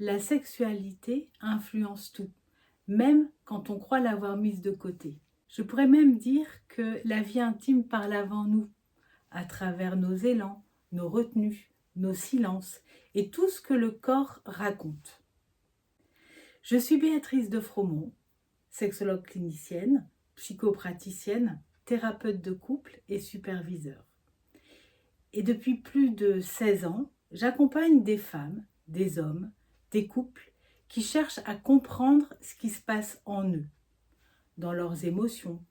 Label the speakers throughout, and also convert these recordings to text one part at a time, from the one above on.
Speaker 1: La sexualité influence tout, même quand on croit l'avoir mise de côté. Je pourrais même dire que la vie intime parle avant nous, à travers nos élans, nos retenues, nos silences et tout ce que le corps raconte. Je suis Béatrice de Fromont, sexologue clinicienne, psychopraticienne, thérapeute de couple et superviseur. Et depuis plus de 16 ans, j'accompagne des femmes, des hommes, des couples qui cherchent à comprendre ce qui se passe en eux, dans leurs émotions,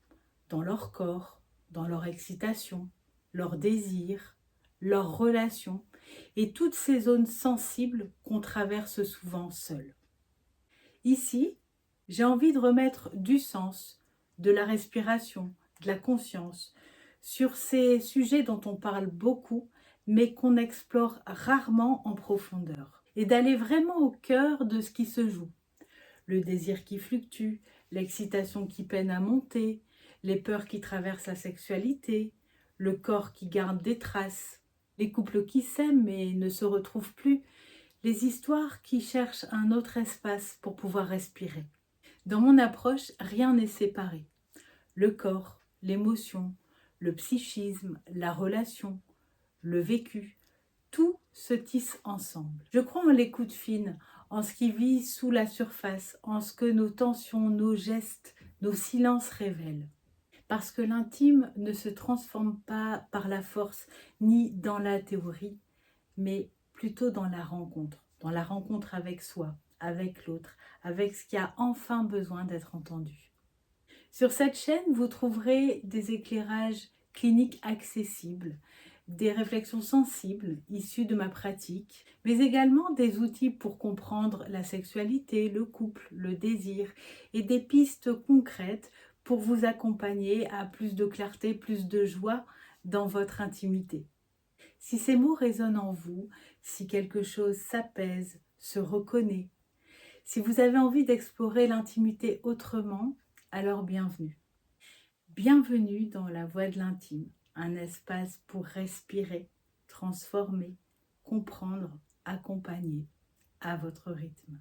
Speaker 1: dans leur corps, dans leur excitation, leurs désirs, leurs relations et toutes ces zones sensibles qu'on traverse souvent seuls. Ici, j'ai envie de remettre du sens, de la respiration, de la conscience sur ces sujets dont on parle beaucoup, mais qu'on explore rarement en profondeur, et d'aller vraiment au cœur de ce qui se joue. Le désir qui fluctue, l'excitation qui peine à monter, les peurs qui traversent la sexualité, le corps qui garde des traces, les couples qui s'aiment mais ne se retrouvent plus, les histoires qui cherchent un autre espace pour pouvoir respirer. Dans mon approche, rien n'est séparé. Le corps, l'émotion, le psychisme, la relation, le vécu, tout se tisse ensemble. Je crois en l'écoute fine, en ce qui vit sous la surface, en ce que nos tensions, nos gestes, nos silences révèlent. Parce que l'intime ne se transforme pas par la force ni dans la théorie, mais plutôt dans la rencontre avec soi, avec l'autre, avec ce qui a enfin besoin d'être entendu. Sur cette chaîne, vous trouverez des éclairages cliniques accessibles, des réflexions sensibles issues de ma pratique, mais également des outils pour comprendre la sexualité, le couple, le désir et des pistes concrètes pour vous accompagner à plus de clarté, plus de joie dans votre intimité. Si ces mots résonnent en vous, si quelque chose s'apaise, se reconnaît, si vous avez envie d'explorer l'intimité autrement, alors bienvenue. Bienvenue dans la voie de l'intime, un espace pour respirer, transformer, comprendre, accompagner à votre rythme.